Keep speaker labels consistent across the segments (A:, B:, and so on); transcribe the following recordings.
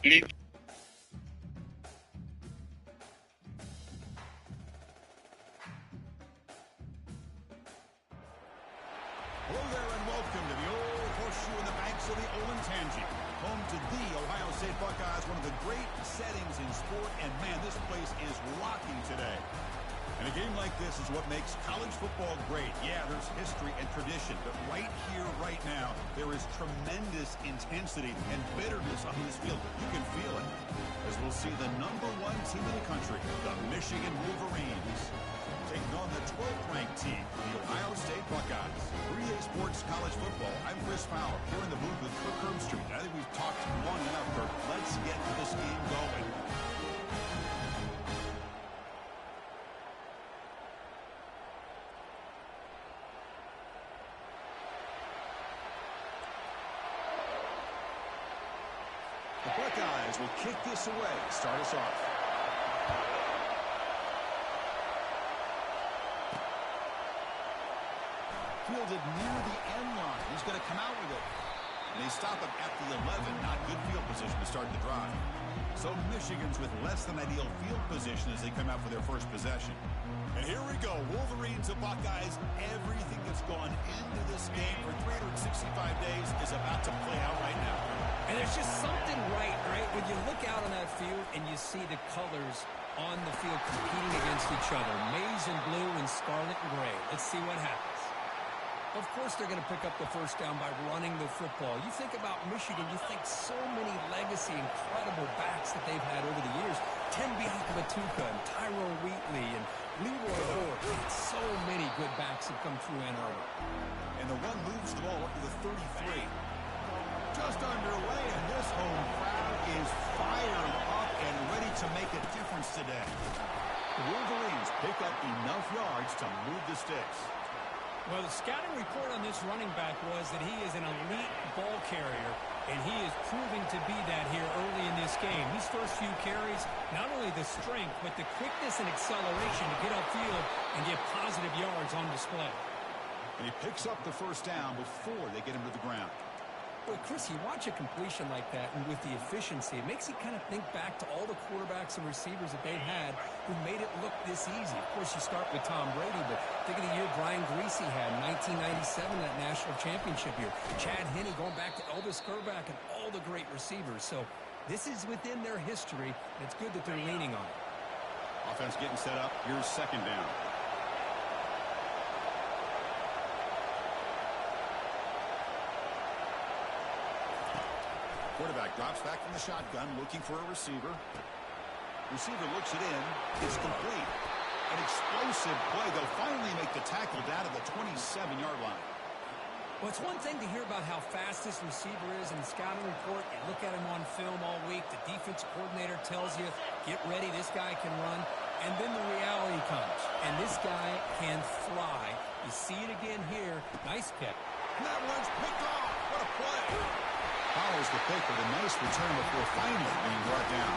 A: Lead.
B: Hello there and welcome to the old horseshoe in the banks of the Olentangy, home to the Ohio State Buckeyes, one of the great settings in sport, and man, this place is rocking today. And a game like this is what makes college football great. Yeah, there's history and tradition, but right here, right now, there is tremendous intensity and bitterness on this field. You can feel it as we'll see the #1 team in the country, the Michigan Wolverines, taking on the 12th-ranked team, the Ohio State Buckeyes. 3A Sports College Football. I'm Chris Fowler, here in the booth with Kirk Herbstreit. I think we've talked long enough, Kirk. Let's get this game going. The Buckeyes will kick this away, start us off. Fielded near the end line. He's going to come out with it. And they stop him at the 11. Not good field position to start the drive. So Michigan's with less than ideal field position as they come out for their first possession. And here we go. Wolverines and Buckeyes. Everything that's gone into this game for 365 days is about to play out right now.
C: And there's just something right? When you look out on that field and you see the colors on the field competing against each other. Maize and blue and scarlet and gray. Let's see what happens. Of course they're going to pick up the first down by running the football. You think about Michigan, you think so many legacy, incredible backs that they've had over the years. Tim Biakabatuka and Tyrone Wheatley and Leroy Orr. So many good backs have come through Ann Arbor.
B: And the run moves the ball up to the 33. Just underway, and this home crowd is fired up and ready to make a difference today. The Wolverines pick up enough yards to move the sticks.
C: Well, the scouting report on this running back was that he is an elite ball carrier, and he is proving to be that here early in this game. These first few carries, not only the strength, but the quickness and acceleration to get upfield and get positive yards on display.
B: And he picks up the first down before they get him to the ground.
C: Well, Chris, you watch a completion like that, and with the efficiency, it makes you kind of think back to all the quarterbacks and receivers that they've had who made it look this easy. Of course, you start with Tom Brady, but think of the year Brian Greasy had in 1997, that national championship year. Chad Henne going back to Elvis Kerback and all the great receivers. So this is within their history, and it's good that they're leaning on it.
B: Offense getting set up. Here's second down. Quarterback drops back from the shotgun, looking for a receiver. Receiver looks it in. It's complete. An explosive play. They'll finally make the tackle down to the 27-yard line.
C: Well, it's one thing to hear about how fast this receiver is in the scouting report. You look at him on film all week. The defense coordinator tells you, get ready, this guy can run. And then the reality comes. And this guy can fly. You see it again here. Nice pick.
B: And that one's picked off. What a play. Follows the pick with a nice return before finally being brought down.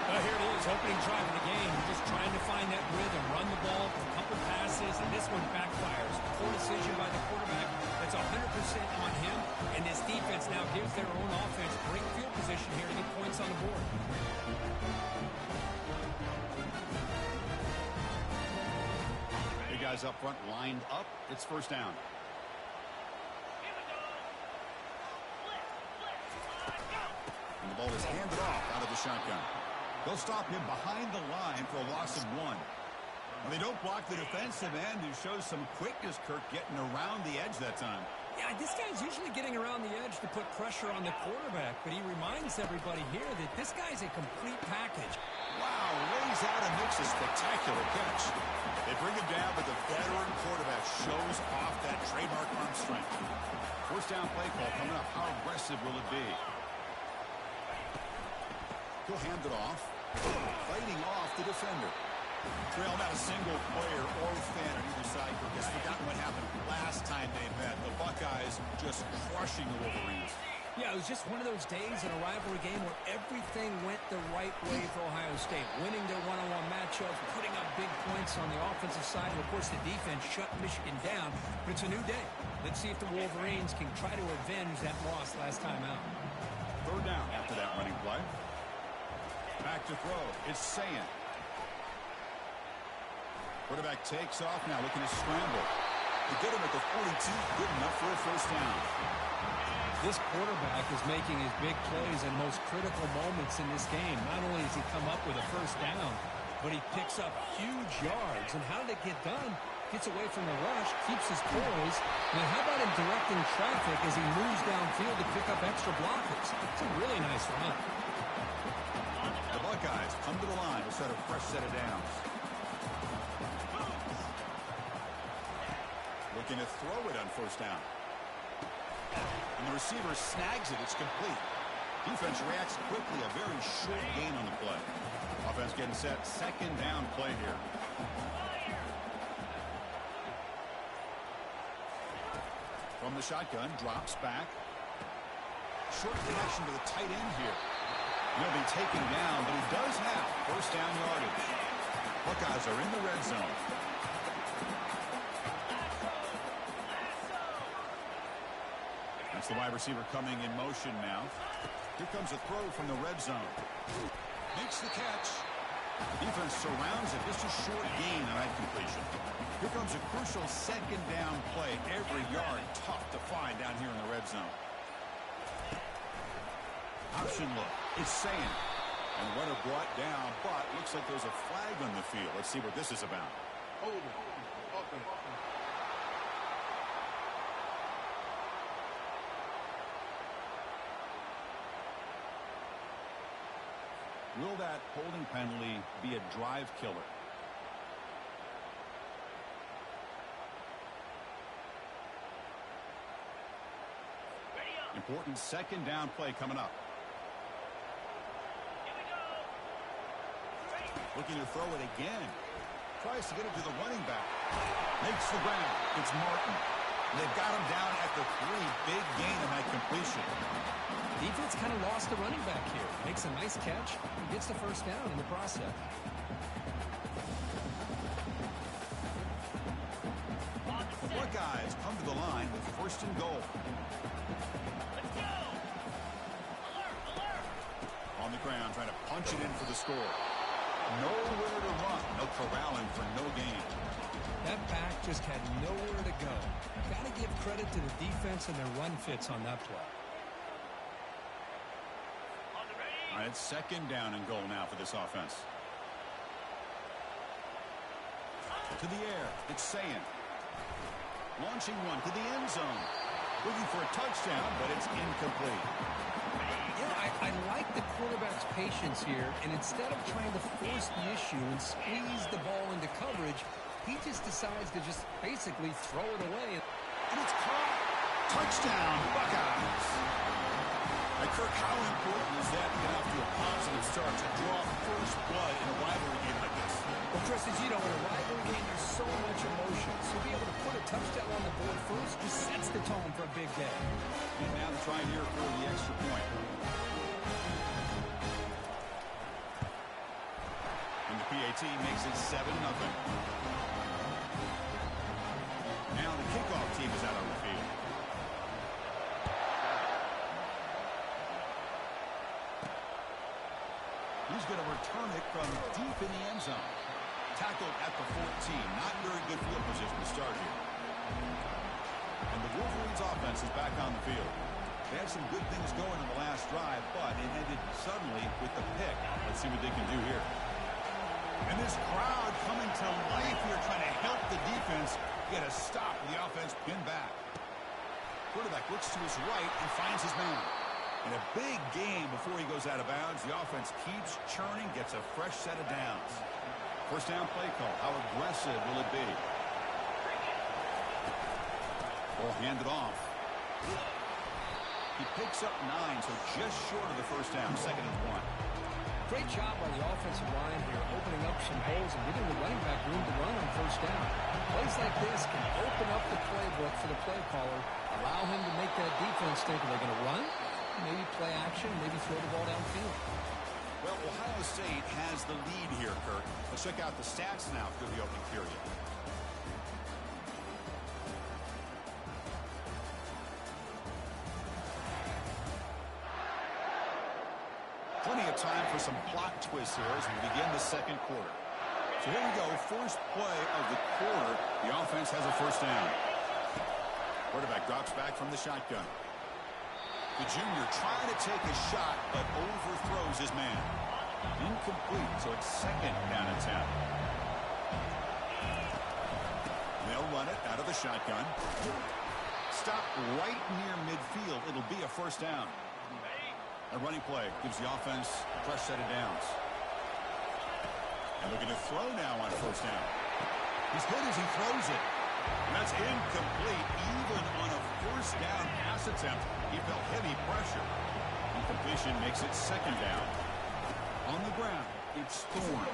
C: Well, here it is, opening drive of the game. Just trying to find that rhythm, run the ball, a couple passes, and this one backfires. Poor decision by the quarterback. That's 100% on him, and this defense now gives their own offense great field position here to get points on the board.
B: Big guys up front lined up. It's first down. And the ball is handed off out of the shotgun. They'll stop him behind the line for a loss of 1. And they don't block the defensive end, who shows some quickness, Kirk, getting around the edge that time.
C: Yeah, this guy's usually getting around the edge to put pressure on the quarterback, but he reminds everybody here that this guy's a complete package.
B: Wow, lays out and makes a spectacular catch. They bring him down, but the veteran quarterback shows off that trademark arm strength. First down play call coming up. How aggressive will it be? He'll hand it off. Fighting off the defender. Trail, not a single player or fan on either side has forgotten what happened last time they met. The Buckeyes just crushing the Wolverines.
C: Yeah, it was just one of those days in a rivalry game where everything went the right way for Ohio State. Winning their one-on-one matchups, putting up big points on the offensive side. And, of course, the defense shut Michigan down. But it's a new day. Let's see if the Wolverines can try to avenge that loss last time out.
B: Third down after that running play. Back to throw. It's Saying. Quarterback takes off now, looking to scramble. To get him at the 42, good enough for a first down.
C: This quarterback is making his big plays in most critical moments in this game. Not only does he come up with a first down, but he picks up huge yards. And how did it get done? Gets away from the rush, keeps his poise. And how about him directing traffic as he moves downfield to pick up extra blockers? It's a really nice run.
B: The Buckeyes come to the line to set a fresh set of downs. Looking to throw it on first down. And the receiver snags it. It's complete. Defense reacts quickly. A very short gain on the play. Offense getting set. Second down play here. From the shotgun. Drops back. Short connection to the tight end here. He'll be taken down, but he does have first down yardage. Buckeyes are in the red zone. That's the wide receiver coming in motion now. Here comes a throw from the red zone. Makes the catch. The defense surrounds it. Just a short gain on that completion. Here comes a crucial second down play. Every yard tough to find down here in the red zone. Option look. It's Saying. And runner brought down, but looks like there's a flag on the field. Let's see what this is about. Will that holding penalty be a drive killer? Important second down play coming up. Looking to throw it again. Tries to get it to the running back. Makes the ground. It's Martin. They've got him down at the 3. Big gain on that completion.
C: Defense kind of lost the running back here. Makes a nice catch and gets the first down in the process.
B: The Buckeyes come to the line with first and goal. On the ground, trying to punch it in for the score. Nowhere to run. No corralling for no gain.
C: That back just had nowhere to go. Got to give credit to the defense and their run fits on that play.
B: All right, second down and goal now for this offense. To the air, it's Saying. Launching one to the end zone. Looking for a touchdown, but it's incomplete.
C: I like the quarterback's patience here, and instead of trying to force the issue and squeeze the ball into coverage, he just decides to just basically throw it away.
B: And it's caught. Touchdown, Buckeyes. Kirk, how important is that to get off to a positive start to draw first blood in a rivalry game like this?
C: Well, Chris, as you know, in a rivalry game, there's so much emotion. So to be able to put a touchdown on the board first just sets the tone for a big day.
B: And now to try here for the extra point. And the PAT makes it 7-0. Now the kickoff team is out on the field. He's going to return it from deep in the end zone. Tackled at the 14. Not very good field position to start here. And the Wolverines offense is back on the field. They had some good things going in the last drive, but it ended suddenly with the pick. Let's see what they can do here. And this crowd coming to life here, trying to help the defense get a stop with the offense pinned back. Quarterback looks to his right and finds his man. In a big game before he goes out of bounds, the offense keeps churning, gets a fresh set of downs. First down play call. How aggressive will it be? Ball handed off. He picks up 9, so just short of the first down. Second and 1.
C: Great job by the offensive line here, opening up some holes and giving the running back room to run on first down. Plays like this can open up the playbook for the play caller, allow him to make that defense think, are they going to run? Maybe play action, maybe throw the ball downfield.
B: Well, Ohio State has the lead here, Kirk. Let's check out the stats now through the opening period. got time for some plot twists here as we begin the second quarter. So here we go, first play of the quarter. The offense has a first down. Quarterback drops back from the shotgun. The junior trying to take a shot, but overthrows his man. Incomplete, so it's second down and 10. They'll run it out of the shotgun. Stop right near midfield. It'll be a first down. A running play gives the offense a fresh set of downs. And looking to throw now on first down. He's good as he throws it. And that's incomplete. Even on a first down pass attempt, he felt heavy pressure. Incompletion makes it second down. On the ground, it's Thorne.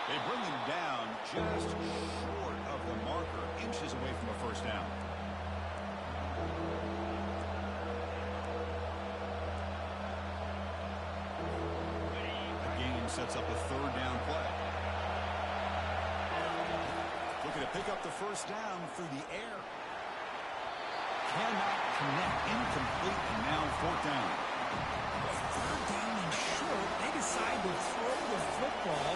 B: They bring him down just short of the marker, inches away from a first down. The game sets up a third down play. Looking to pick up the first down through the air. Cannot connect. Incomplete, and now fourth down.
C: Third down and short. They decide to throw the football,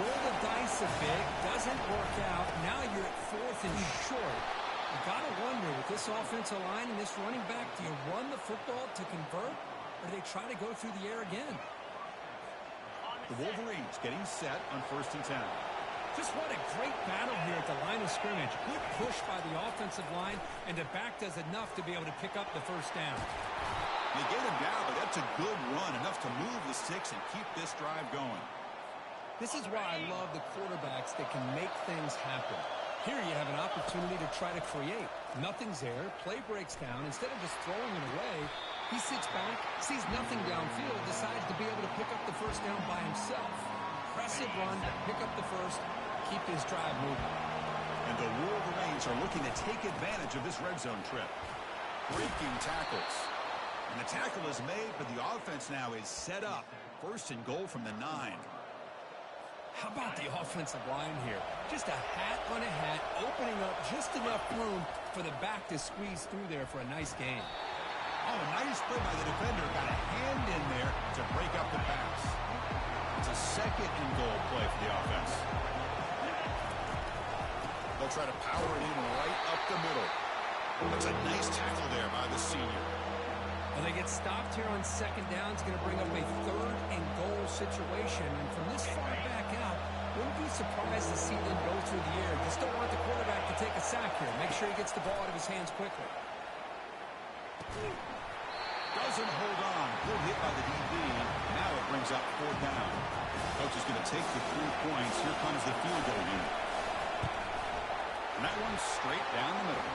C: roll the dice a bit, doesn't work out. Now you're at fourth and short. You got to wonder, with this offensive line and this running back, do you run the football to convert, or do they try to go through the air again?
B: The Wolverines getting set on first and 10.
C: Just what a great battle here at the line of scrimmage. Good push by the offensive line, and the back does enough to be able to pick up the first down.
B: They get him down, but that's a good run, enough to move the sticks and keep this drive going.
C: This is why I love the quarterbacks that can make things happen. Here you have an opportunity to try to create. Nothing's there. Play breaks down. Instead of just throwing it away, he sits back, sees nothing downfield, decides to be able to pick up the first down by himself. Impressive run, pick up the first, keep this drive moving.
B: And the Wolverines are looking to take advantage of this red zone trip. Breaking tackles. And the tackle is made, but the offense now is set up. First and goal from the 9.
C: How about the offensive line here? Just a hat on a hat, opening up just enough room for the back to squeeze through there for a nice gain.
B: Oh, nice play by the defender. Got a hand in there to break up the pass. It's a second and goal play for the offense. They'll try to power it in right up the middle. That's a nice tackle there by the senior.
C: Well, they get stopped here on second down. It's going to bring up a third and goal situation. And from this far back out, wouldn't be surprised to see them go through the air. Just don't want the quarterback to take a sack here. Make sure he gets the ball out of his hands quickly.
B: Doesn't hold on. Good hit by the DB. Now it brings up fourth down. Coach is going to take the 3 points. Here comes the field goal unit. And that one's straight down the middle.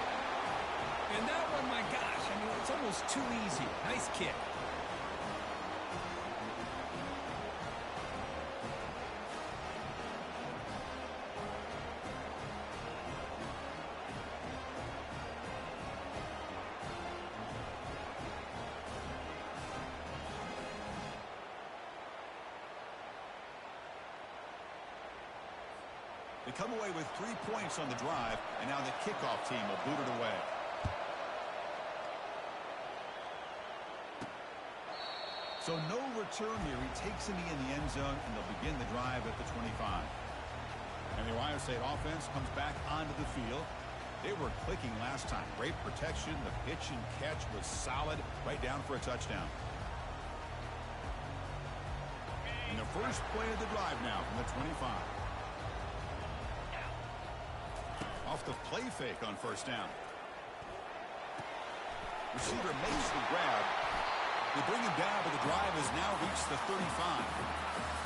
C: And that one, my gosh, I mean, it's almost too easy. Nice kick.
B: They come away with 3 points on the drive, and now the kickoff team will boot it away. So no return here. He takes it in the end zone, and they'll begin the drive at the 25. And the Ohio State offense comes back onto the field. They were clicking last time. Great protection. The pitch and catch was solid, right down for a touchdown. And the first play of the drive now from the 25. Off the play fake on first down. Receiver makes the grab. They bring him down, but the drive has now reached the 35.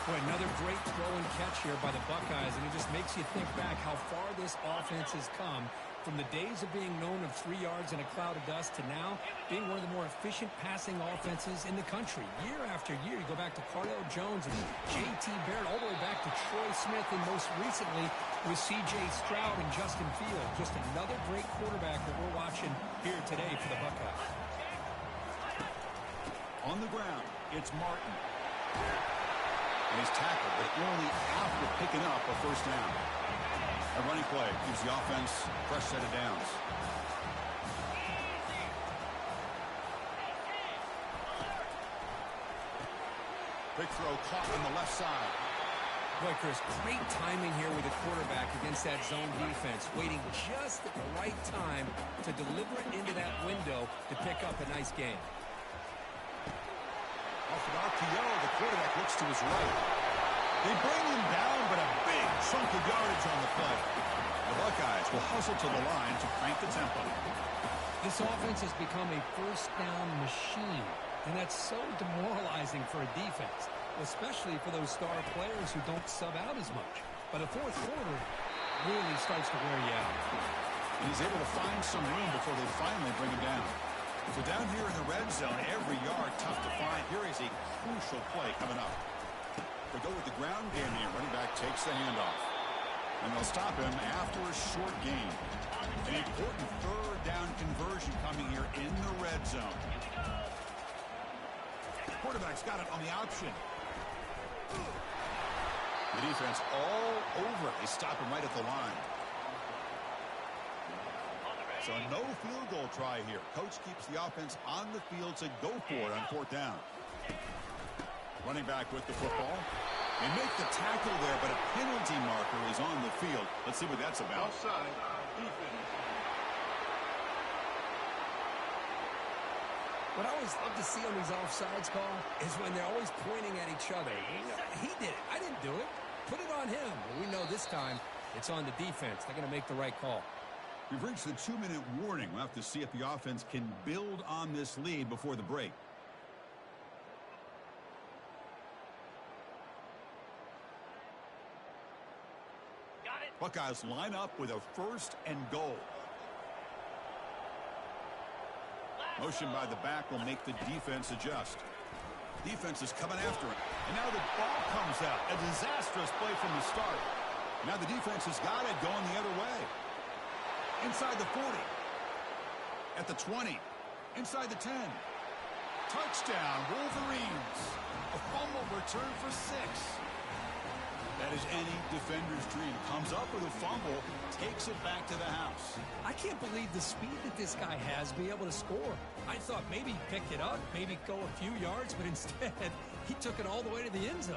C: Boy, another great throw and catch here by the Buckeyes, and it just makes you think back how far this offense has come from the days of being known of 3 yards in a cloud of dust to now being one of the more efficient passing offenses in the country. Year after year, you go back to Cardale Jones and J.T. Barrett, all the way back to Troy Smith, and most recently with C.J. Stroud and Justin Fields. Just another great quarterback that we're watching here today for the Buckeyes.
B: On the ground, it's Martin. And he's tackled, but only after picking up a first down. A running play gives the offense a fresh set of downs. Quick throw caught on the left side.
C: Boy, Chris, great timing here with the quarterback against that zone defense, waiting just at the right time to deliver it into that window to pick up a nice game.
B: Off an RPO, the quarterback looks to his right. They bring him down, but a big chunk of yardage on the play. The Buckeyes will hustle to the line to crank the tempo.
C: This offense has become a first down machine, and that's so demoralizing for a defense, especially for those star players who don't sub out as much. But a fourth quarter really starts to wear you out.
B: And he's able to find some room before they finally bring him down. So down here in the red zone, every yard tough to find. Here is a crucial play coming up. They go with the ground game here. Running back takes the handoff. And they'll stop him after a short gain. An important third down conversion coming here in the red zone. Quarterback's got it on the option. The defense all over it. They stop him right at the line. So no field goal try here. Coach keeps the offense on the field to go for it on fourth down. Running back with the football. They make the tackle there, but a penalty marker is on the field. Let's see what that's about.
A: Offside. Defense.
C: What I always love to see on these offsides call is when they're always pointing at each other. He did it. I didn't do it. Put it on him. But we know this time it's on the defense. They're going to make the right call.
B: We've reached the 2-minute warning. We'll have to see if the offense can build on this lead before the break.
A: Got it.
B: Buckeyes line up with a first and goal. Motion by the back will make the defense adjust. Defense is coming after him. And now the ball comes out. A disastrous play from the start. Now the defense has got it going the other way. Inside the 40. At the 20. Inside the 10. Touchdown, Wolverines. A fumble return for 6. That is any defender's dream. Comes up with a fumble, takes it back to the house.
C: I can't believe the speed that this guy has to be able to score. I thought maybe he'd pick it up, maybe go a few yards, but instead he took it all the way to the end zone.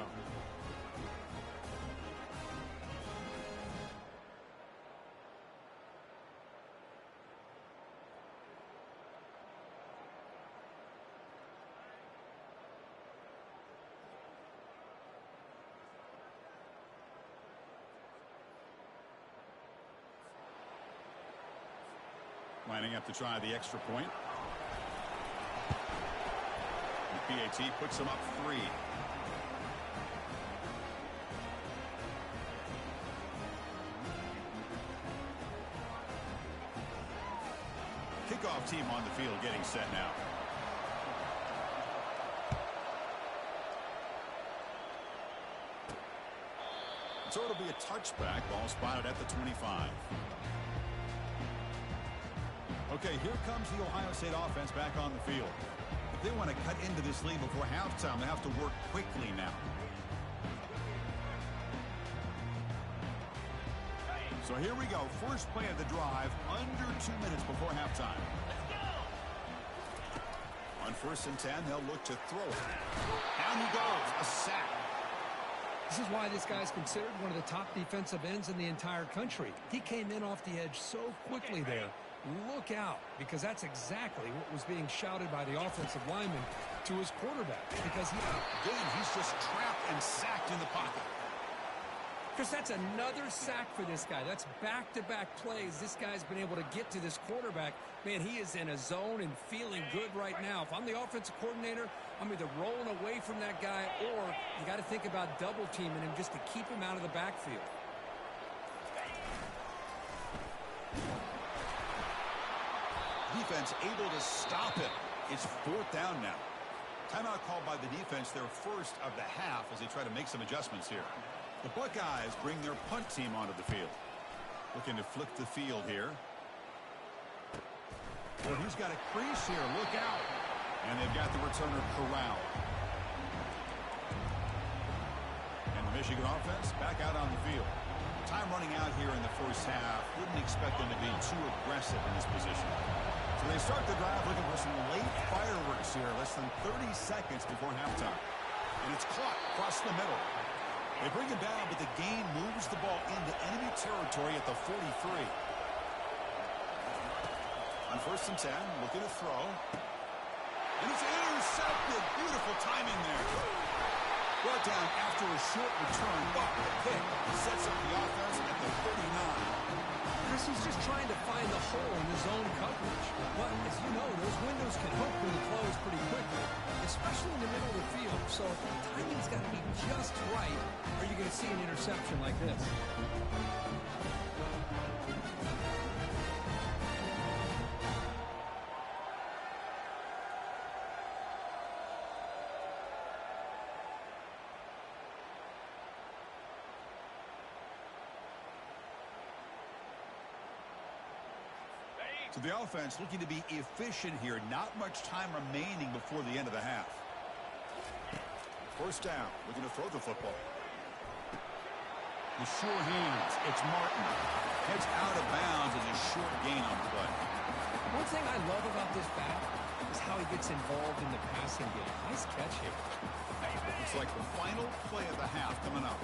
B: Lining up to try the extra point. And PAT puts them up 3. Kickoff team on the field getting set now. So it'll be a touchback. Ball spotted at the 25. Okay, here comes the Ohio State offense back on the field. If they want to cut into this lead before halftime, they have to work quickly now. So here we go. First play of the drive, under 2 minutes before halftime. On 1st and 10, they'll look to throw it. Down he goes, a sack.
C: This is why this guy's considered one of the top defensive ends in the entire country. He came in off the edge so quickly there. Look out, because that's exactly what was being shouted by the offensive lineman to his quarterback. Because
B: he's just trapped and sacked in the pocket.
C: Chris, that's another sack for this guy. That's back-to-back plays. This guy's been able to get to this quarterback. Man, he is in a zone and feeling good right now. If I'm the offensive coordinator, I'm either rolling away from that guy or you got to think about double-teaming him just to keep him out of the backfield.
B: Defense able to stop it. It's 4th down now. Timeout called by the defense, their first of the half as they try to make some adjustments here. The Buckeyes bring their punt team onto the field. Looking to flip the field here. Well, he's got a crease here. Look out. And they've got the returner corralled. And the Michigan offense back out on the field. Time running out here in the first half. Wouldn't expect them to be too aggressive in this position. So they start the drive looking for some late fireworks here. Less than 30 seconds before halftime. And And it's caught across the middle. They bring him down, but the gain moves the ball into enemy territory at the 43. On 1st and 10, looking to throw. And it's intercepted. Beautiful timing there. Brought down after a short return, but the pick sets up the offense at the 39.
C: Chris, he's just trying to find the hole in his own coverage. But as you know, those windows can hopefully close pretty quickly, especially in the middle of the field. So timing's got to be just right, or you're going to see an interception like this.
B: So the offense looking to be efficient here. Not much time remaining before the end of the half. 1st down. Looking to throw the football. The sure hands. It's Martin. Heads out of bounds as a short gain on the play.
C: One thing I love about this back is how he gets involved in the passing game. Nice catch here.
B: It's like the final play of the half coming up.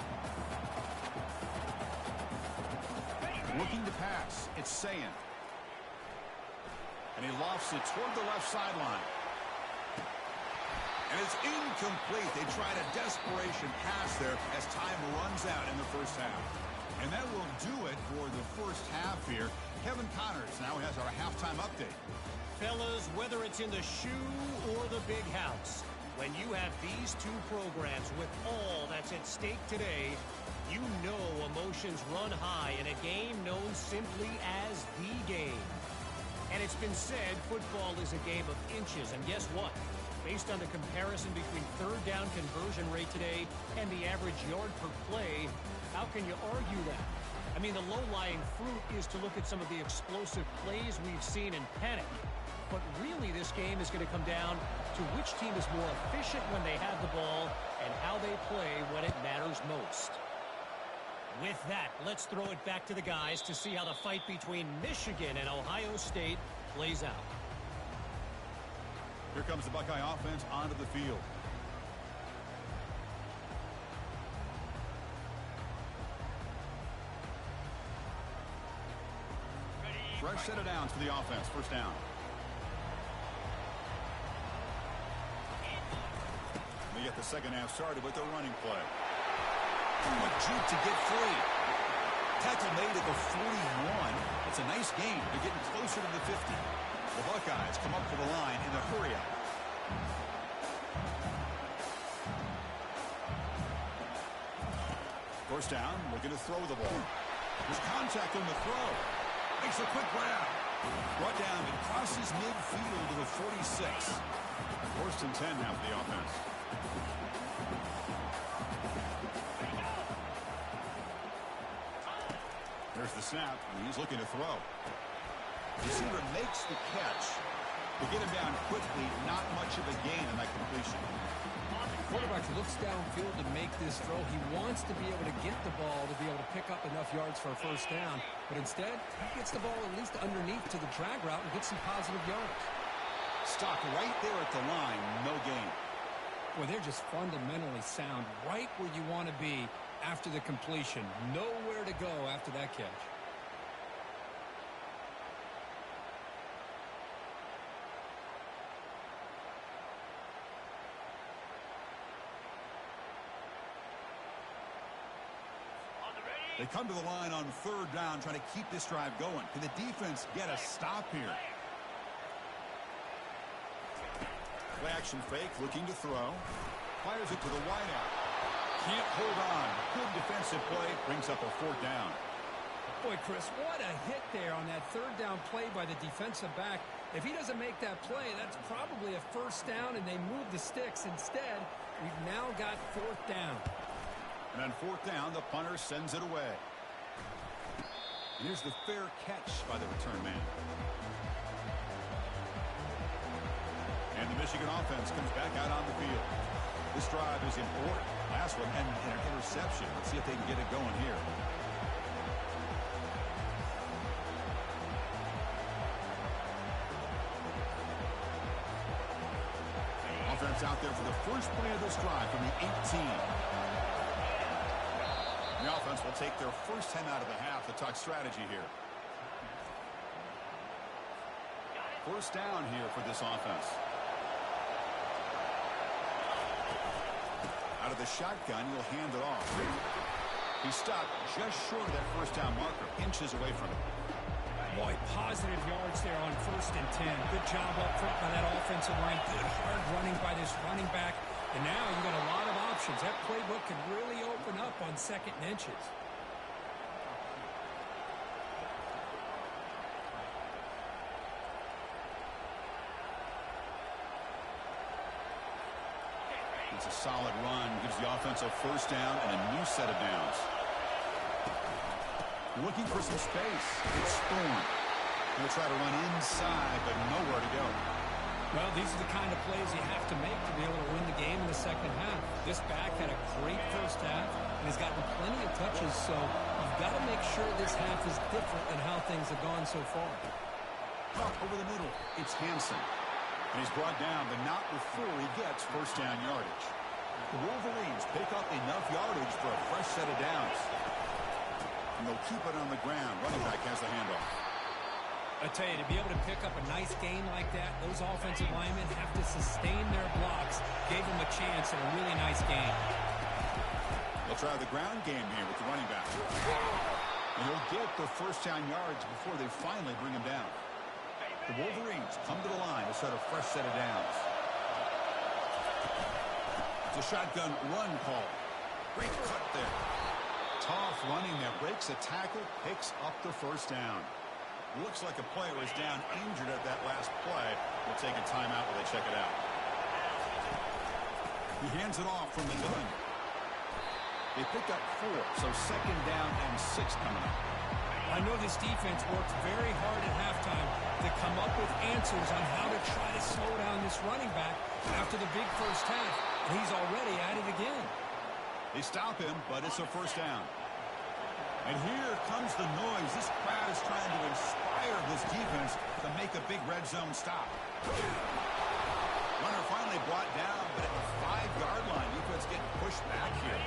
B: Looking to pass. It's Sayin. And he lofts it toward the left sideline. And it's incomplete. They tried a desperation pass there as time runs out in the 1st half. And that will do it for the 1st half here. Kevin Connors now has our halftime update.
D: Fellas, whether it's in the shoe or the big house, when you have these two programs with all that's at stake today, you know emotions run high in a game known simply as the game. And it's been said football is a game of inches. And guess what? Based on the comparison between 3rd down conversion rate today and the average yard per play, how can you argue that? I mean, the low-lying fruit is to look at some of the explosive plays we've seen in panic. But really, this game is going to come down to which team is more efficient when they have the ball and how they play when it matters most. With that, let's throw it back to the guys to see how the fight between Michigan and Ohio State plays out.
B: Here comes the Buckeye offense onto the field. Fresh set of downs for the offense. 1st down. They get the 2nd half started with their running play. A juke to get free. Tackle made at the 41. It's a nice gain. They're getting closer to the 50. The Buckeyes come up to the line in a hurry-up. First down, looking to throw the ball. There's contact on the throw. Makes a quick grab. Brought down and crosses midfield to the 46. 1st and 10 now for the offense. There's the snap, and he's looking to throw. Receiver makes the catch. To get him down quickly, not much of a gain on that completion.
C: Quarterback looks downfield to make this throw. He wants to be able to get the ball to be able to pick up enough yards for a 1st down. But instead, he gets the ball at least underneath to the drag route and gets some positive yards.
B: Stopped right there at the line, no gain.
C: Boy, they're just fundamentally sound, right where you want to be after the completion. Nowhere to go after that catch.
B: They come to the line on 3rd down, trying to keep this drive going. Can the defense get a stop here? Play action fake, looking to throw. Fires it to the wideout. Can't hold on. Good defensive play, brings up a 4th down.
C: Boy, Chris, what a hit there on that 3rd down play by the defensive back. If he doesn't make that play, that's probably a 1st down, and they move the sticks. Instead, we've now got 4th down.
B: And on 4th down, the punter sends it away. And here's the fair catch by the return man. And the Michigan offense comes back out on the field. This drive is important. Last one ended in an interception. Let's see if they can get it going here. offense out there for the first play of this drive from the 18. The offense will take their first 10 out of the half to talk strategy here. First down here for this offense. Out of the shotgun, he'll hand it off. He stopped just short of that first down marker, inches away from it.
C: Boy, positive yards there on 1st and 10. Good job up front by that offensive line. Good hard running by this running back. And now you got a lot of options. That playbook can really open up on 2nd and inches.
B: It's a solid run. Gives the offense a first down and a new set of downs. Looking for some space. It's Storm. He'll try to run inside, but nowhere to go.
C: Well, these are the kind of plays you have to make to be able to win the game in the 2nd half. This back had a great first half and has gotten plenty of touches, so you've got to make sure this half is different than how things have gone so far.
B: Up over the middle, it's Hansen. And he's brought down, but not before he gets first down yardage. The Wolverines pick up enough yardage for a fresh set of downs. And they'll keep it on the ground. Running back has the handoff.
C: I tell you, to be able to pick up a nice gain like that, those offensive linemen have to sustain their blocks. Gave them a chance at a really nice game.
B: They'll try the ground game here with the running back. And he'll get the first down yards before they finally bring him down. The Wolverines come to the line to set a fresh set of downs. It's a shotgun run call. Great cut there. Tough running there. Breaks a tackle, picks up the first down. Looks like a player is down injured at that last play. We'll take a timeout while they check it out. He hands it off from the gun. They pick up 4, so 2nd down and 6 coming up.
C: I know this defense worked very hard at halftime to come up with answers on how to try to slow down this running back after the big first half, and he's already at it again.
B: They stop him, but it's a first down. And here comes the noise. This crowd is trying to inspire this defense to make a big red zone stop. Runner finally brought down, but at the 5-yard line, defense getting pushed back here.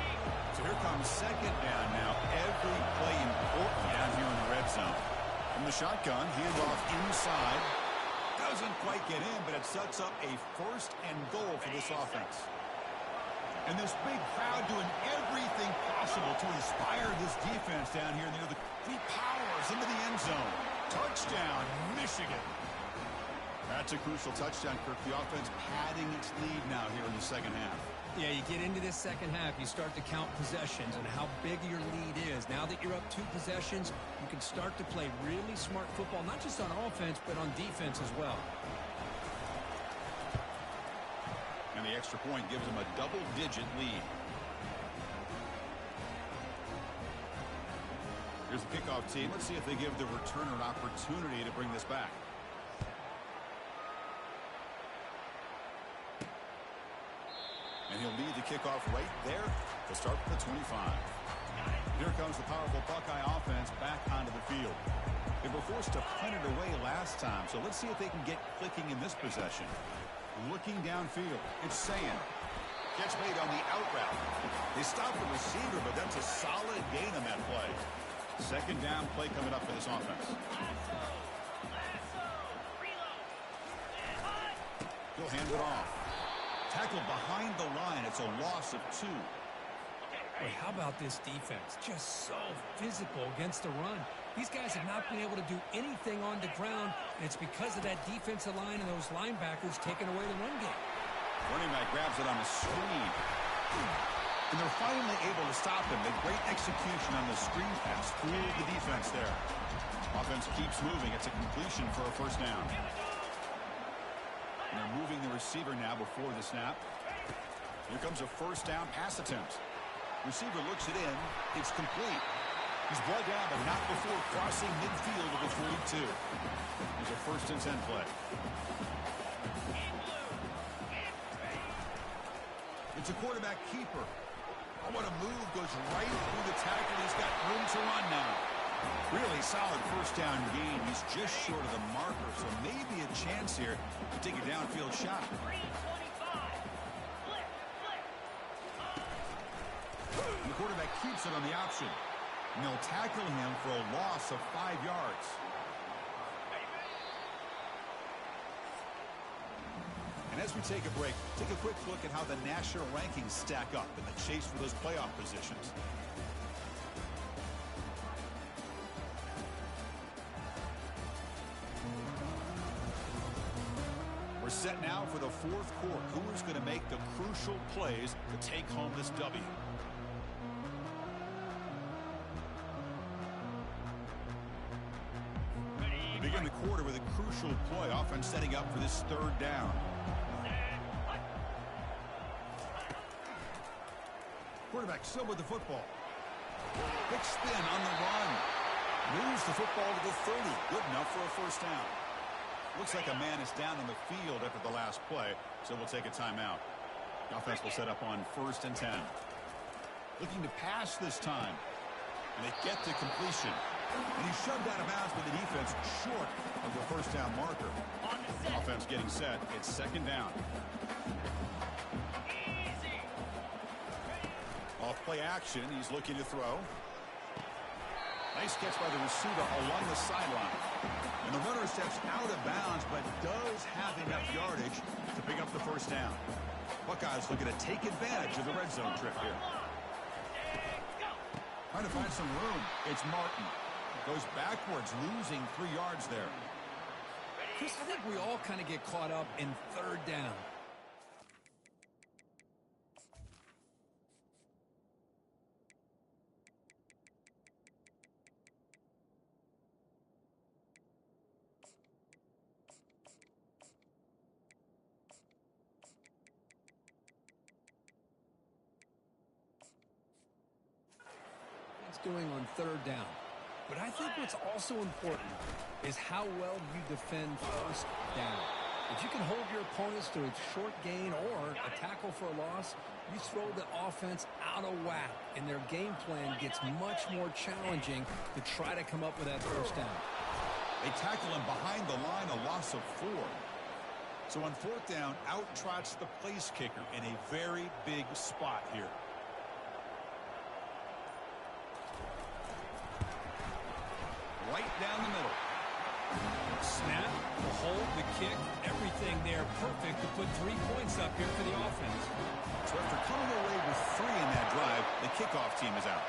B: So here comes 2nd down now. Every play important down here in the red zone. From the shotgun, handoff inside. Doesn't quite get in, but it sets up a 1st and goal for this offense. And this big crowd doing everything possible to inspire this defense down here near the three powers into the end zone. Touchdown, Michigan. That's a crucial touchdown, Kirk. The offense padding its lead now here in the 2nd half.
C: Yeah, you get into this 2nd half, you start to count possessions and how big your lead is. Now that you're up 2 possessions, you can start to play really smart football, not just on offense, but on defense as well.
B: And the extra point gives them a double-digit lead. Here's the kickoff team. Let's see if they give the returner an opportunity to bring this back. And he'll lead the kickoff right there to start from the 25. Here comes the powerful Buckeye offense back onto the field. They were forced to punt it away last time, so let's see if they can get clicking in this possession. Looking downfield, it's Sayan. Catch made on the out route. They stop the receiver, but that's a solid gain on that play. 2nd down play coming up for this offense. He'll hand it off. Tackled behind the line. It's a loss of 2.
C: Boy, how about this defense? Just so physical against the run. These guys have not been able to do anything on the ground, and it's because of that defensive line and those linebackers taking away the run game.
B: Running back grabs it on a screen. And they're finally able to stop him. The great execution on the screen pass fooled the defense there. Offense keeps moving. It's a completion for a first down. And they're moving the receiver now before the snap. Here comes a first down pass attempt. Receiver looks it in. It's complete. He's brought down, but not before crossing midfield of the 42. There's a 1st and 10 play. It's a quarterback keeper. Oh, what a move. Goes right through the tackle. He's got room to run now. Really solid first down gain. He's just short of the marker, so maybe a chance here to take a downfield shot. keeps it on the option. And they'll tackle him for a loss of 5 yards. And as we take a break, take a quick look at how the national rankings stack up in the chase for those playoff positions. We're set now for the fourth quarter. Who is going to make the crucial plays to take home this W? We begin the quarter with a crucial play. Offense setting up for this third down. Quarterback still with the football. Big spin on the run. Moves the football to the 30. Good enough for a first down. Looks like a man is down on the field after the last play, so we'll take a timeout. The offense will set up on 1st and 10. Looking to pass this time. And they get to completion. And he's shoved out of bounds by the defense short of the first down marker. Offense getting set. It's 2nd down. Off play action. He's looking to throw. Nice catch by the receiver along the sideline. And the runner steps out of bounds, but does have enough yardage to pick up the first down. Buckeyes looking to take advantage of the red zone trip here. Trying to find some room. It's Martin. Goes backwards, losing 3 yards there.
C: Chris, I think we all kind of get caught up in 3rd down. Doing on 3rd down. But I think what's also important is how well you defend 1st down. If you can hold your opponents to a short gain or a tackle for a loss, you throw the offense out of whack, and their game plan gets much more challenging to try to come up with that 1st down.
B: They tackle him behind the line, a loss of 4. So on 4th down, out trots the place kicker in a very big spot here. Right down the middle.
C: Snap, the hold, the kick, everything there perfect to put 3 points up here for the offense.
B: So after coming away with 3 in that drive, the kickoff team is out.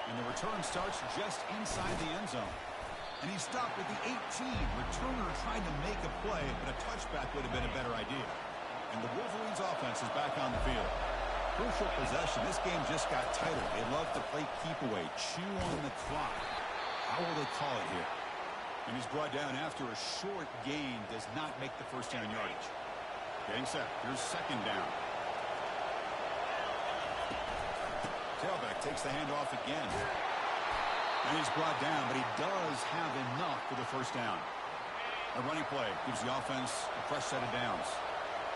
B: And the return starts just inside the end zone. And he stopped at the 18. Returner trying to make a play, but a touchback would have been a better idea. And the Wolverines offense is back on the field. Crucial possession. This game just got tighter. They love to play keep away, chew on the clock. How will they call it here? And he's brought down after a short gain. Does not make the first down yardage. Getting set. Here's 2nd down. Tailback takes the handoff again. And he's brought down, but he does have enough for the first down. A running play gives the offense a fresh set of downs.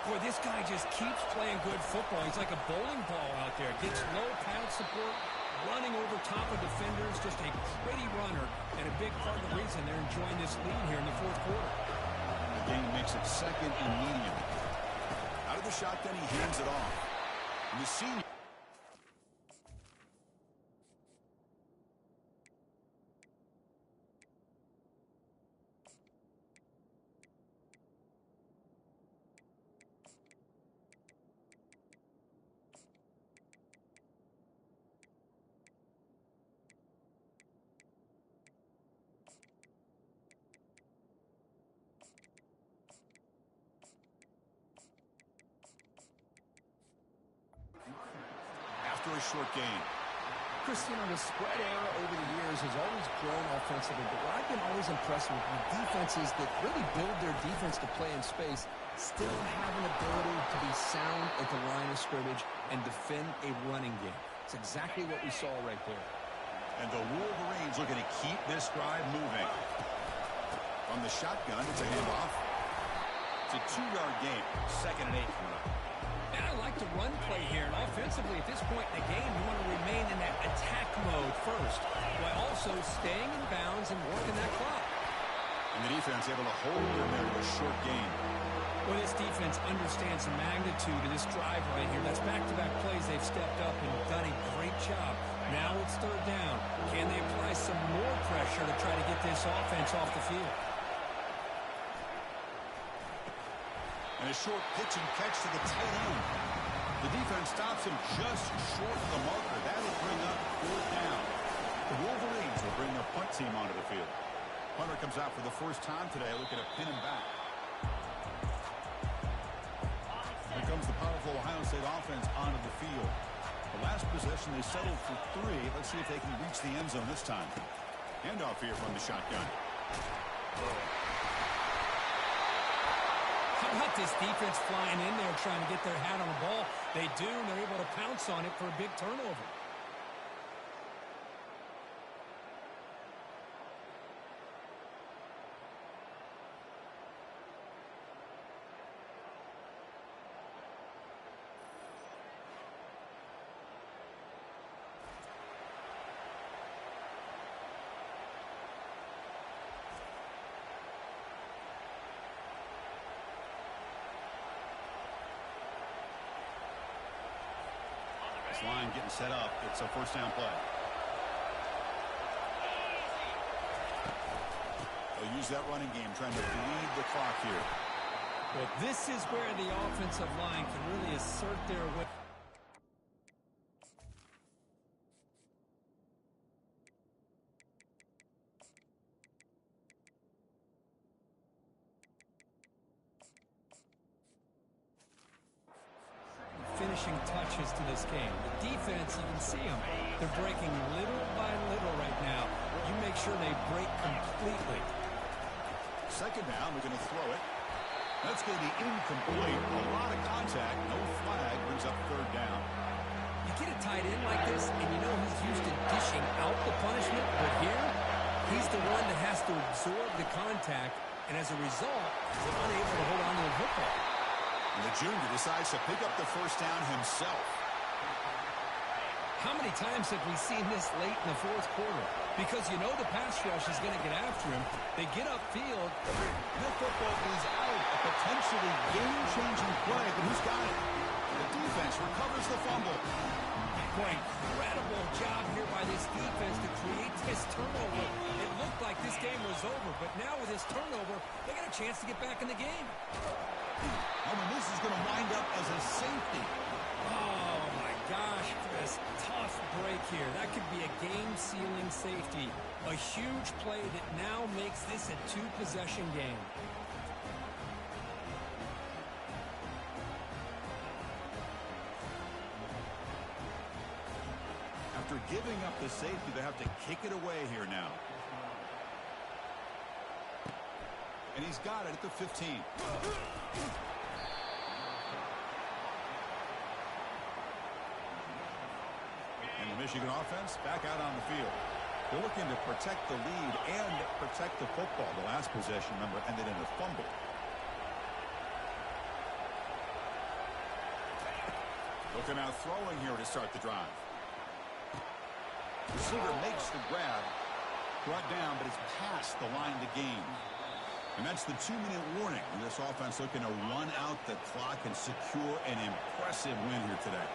C: Boy, this guy just keeps playing good football. He's like a bowling ball out there. Gets low pad support, running over top of defenders. Just a pretty runner, and a big part of the reason they're enjoying this lead here in the 4th quarter.
B: The game makes it 2nd and medium. Out of the shotgun, he hands it off. And the senior. A short gain.
C: Chris, you know, the spread era over the years has always grown offensively, but what I've been always impressed with defenses that really build their defense to play in space still have an ability to be sound at the line of scrimmage and defend a running game. It's exactly what we saw right there.
B: And the Wolverines looking to keep this drive moving. From the shotgun, it's a handoff. It's a 2-yard gain. 2nd and 8 coming up.
C: And I like the run play here. And offensively, at this point in the game, you want to remain in that attack mode first, while also staying in bounds and working that clock.
B: And the defense able to hold him there with a short gain.
C: Well, this defense understands the magnitude of this drive right here. That's back-to-back plays. They've stepped up and done a great job. Now it's third down. Can they apply some more pressure to try to get this offense off the field?
B: And a short pitch and catch to the tight end. The defense stops him just short of the marker. That'll bring up fourth down. The Wolverines will bring their punt team onto the field. Punter comes out for the first time today, looking to pin him back. Here comes the powerful Ohio State offense onto the field. The last possession, they settled for 3. Let's see if they can reach the end zone this time. Handoff here from the shotgun.
C: How about this defense flying in there trying to get their hat on the ball? They do, and they're able to pounce on it for a big turnover.
B: This line getting set up. It's a first down play. They'll use that running game, trying to bleed the clock here.
C: Well, this is where the offensive line can really assert their way. Finishing touches to this game. The defense, you can see them. They're breaking little by little right now. You make sure they break completely.
B: Second down, we're going to throw it. That's going to be incomplete. A lot of contact, no flag, brings up third down.
C: You get a tight end like this, and you know he's used to dishing out the punishment, but here, he's the one that has to absorb the contact, and as a result, he's unable to hold on to the football.
B: And the junior decides to pick up the first down himself.
C: How many times have we seen this late in the fourth quarter? Because you know the pass rush is going to get after him. They get upfield.
B: That football is out. A potentially game-changing play, but who's got it? The defense recovers the fumble.
C: Boy, incredible job here by this defense to create this turnover. It looked like this game was over, but now with this turnover, they got a chance to get back in the game.
B: I mean, this is going to wind up as a safety.
C: Oh, my gosh, Chris. Tough break here. That could be a game-sealing safety. A huge play that now makes this a two-possession game.
B: After giving up the safety, they have to kick it away here now. And he's got it at the 15. And the Michigan offense back out on the field. They're looking to protect the lead and protect the football. The last possession, remember, ended in a fumble. Looking out throwing here to start the drive. Receiver makes the grab. Brought down, but it's past the line of the game. And that's the 2-minute warning. And this offense looking to run out the clock and secure an impressive win here today.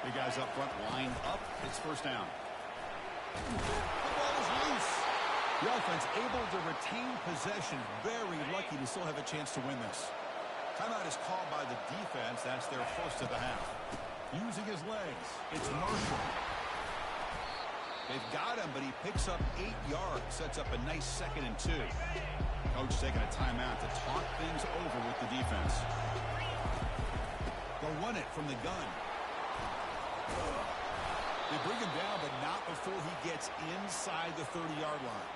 B: The guys up front lined up. It's first down. The ball is loose. The offense able to retain possession. Very lucky to still have a chance to win this. Timeout is called by the defense. That's their first of the half. Using his legs, it's Marshall. They've got him, but he picks up 8 yards. Sets up a nice 2nd and 2. Coach taking a timeout to talk things over with the defense. They'll run it from the gun. They bring him down, but not before he gets inside the 30-yard line.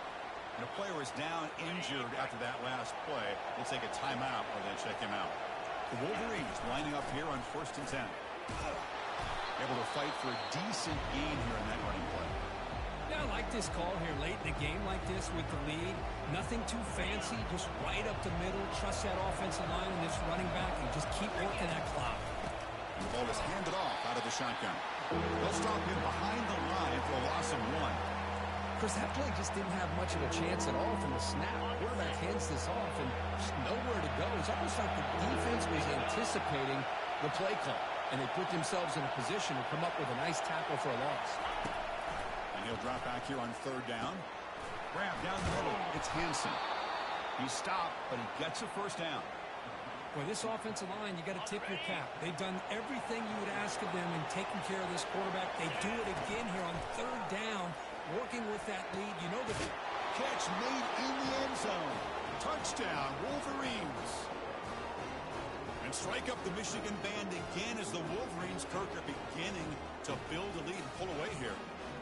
B: And a player is down injured after that last play. They'll take a timeout while they check him out. The Wolverines lining up here on 1st and 10. Able to fight for a decent gain here in that running play.
C: Yeah, I like this call here late in the game like this with the lead. Nothing too fancy, just right up the middle. Trust that offensive line and this running back and just keep working that clock.
B: And the ball is handed off out of the shotgun. They'll stop him behind the line for a loss of 1.
C: Of course, that play just didn't have much of a chance at all from the snap. Quarterback hands this off and just nowhere to go. It's almost like the defense was anticipating the play call, and they put themselves in a position to come up with a nice tackle for a loss.
B: And he'll drop back here on third down. Grab down the middle. It's Hansen. He stopped, but he gets a first down.
C: Boy, this offensive line, you got to tip your cap. They've done everything you would ask of them in taking care of this quarterback. They do it again here on third down, working with that lead. You know the
B: Catch made in the end zone. Touchdown, Wolverines. And strike up the Michigan band again as the Wolverines, Kirk, are beginning to build a lead and pull away here.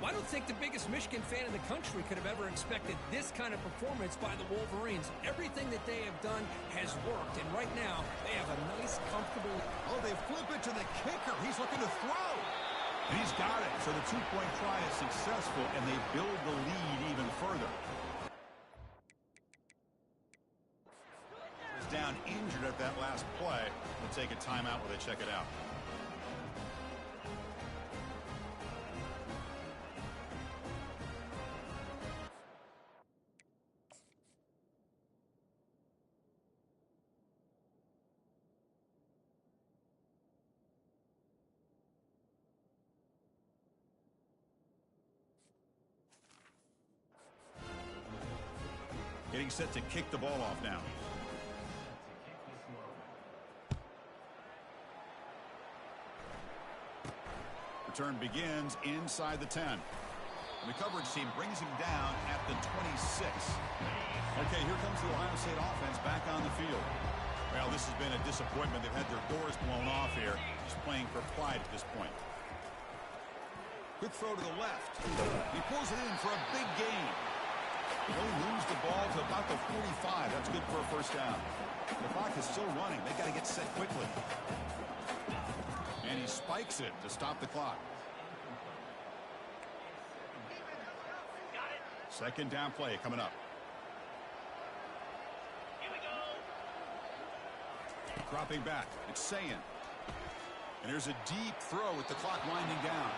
C: Well, I don't think the biggest Michigan fan in the country could have ever expected this kind of performance by the Wolverines. Everything that they have done has worked, and right now they have a nice, comfortable...
B: Oh, they flip it to the kicker. He's looking to throw. And he's got it. So the two-point try is successful, and they build the lead even further. He's down injured at that last play. We'll take a timeout while they check it out. Getting set to kick the ball off now. Return begins inside the 10. And the coverage team brings him down at the 26. Okay, here comes the Ohio State offense back on the field. Well, this has been a disappointment. They've had their doors blown off here. Just playing for pride at this point. Quick throw to the left. He pulls it in for a big gain. He only moves the ball to about the 45. That's good for a first down. The clock is still running. They got to get set quickly. And he spikes it to stop the clock. Second down play coming up.
A: Here we go.
B: Dropping back. It's Sayin. And there's a deep throw with the clock winding down.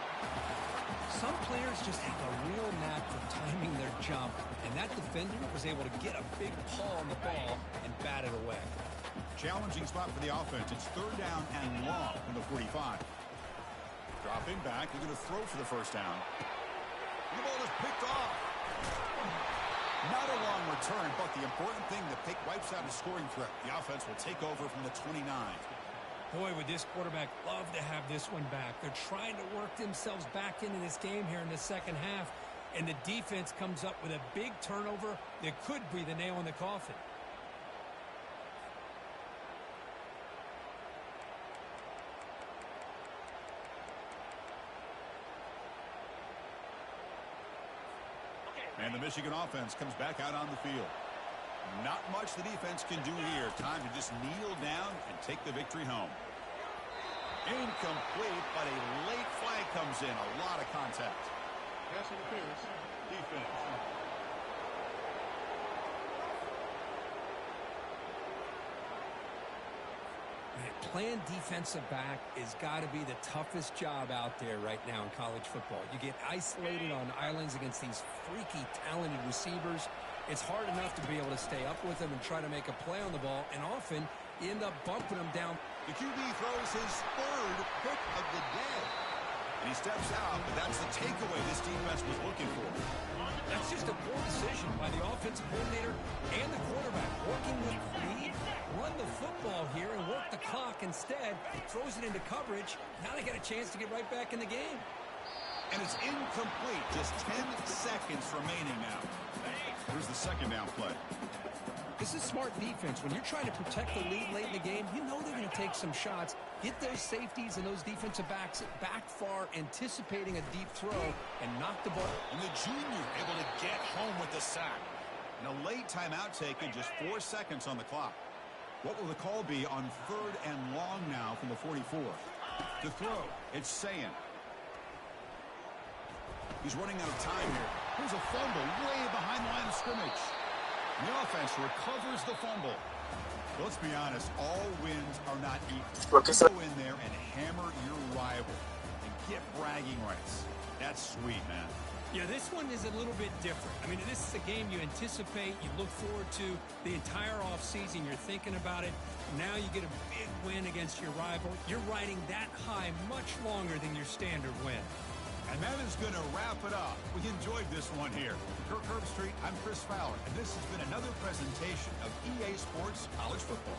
C: Some players just have a real knack for timing their jump, and that defender was able to get a big paw on the ball and bat it away.
B: Challenging spot for the offense. It's third down and long from the 45. Dropping back. They're going to throw for the first down. The ball is picked off. Not a long return, but the important thing, the pick wipes out a scoring threat. The offense will take over from the 29.
C: Boy, would this quarterback love to have this one back. They're trying to work themselves back into this game here in the second half, and the defense comes up with a big turnover that could be the nail in the coffin.
B: And the Michigan offense comes back out on the field. Not much the defense can do here. Time to just kneel down and take the victory home. Incomplete, but a late flag comes in. A lot of contact.
A: Pass interference. Defense.
C: Playing defensive back has got to be the toughest job out there right now in college football. You get isolated on islands against these freaky, talented receivers. It's hard enough to be able to stay up with them and try to make a play on the ball, and often you end up bumping them down.
B: The QB throws his third pick of the day. And he steps out, but that's the takeaway this defense was looking for.
C: That's just a poor decision by the offensive coordinator and the quarterback. Working with lead, run the football here and work the clock instead. Throws it into coverage. Now they got a chance to get right back in the game.
B: And it's incomplete. Just 10 seconds remaining now. Here's the second down play.
C: This is smart defense. When you're trying to protect the lead late in the game, you know they're going to take some shots. Get those safeties and those defensive backs back far, anticipating a deep throw, and knock the ball.
B: And the junior able to get home with the sack. And a late timeout taken, just 4 seconds on the clock. What will the call be on third and long now from the 44? To throw, it's Sayin. He's running out of time here. Here's a fumble way behind the line of scrimmage. And the offense recovers the fumble. But let's be honest, all wins are not equal. Go in there and hammer your rival and get bragging rights. That's sweet, man.
C: Yeah, this one is a little bit different. I mean, this is a game you anticipate, you look forward to the entire offseason. You're thinking about it. Now you get a big win against your rival. You're riding that high much longer than your standard win.
B: And that is going to wrap it up. We enjoyed this one here. Kirk Herbstreit, I'm Chris Fowler, and this has been another presentation of EA Sports College Football.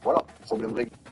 E: voilà, problème réglé.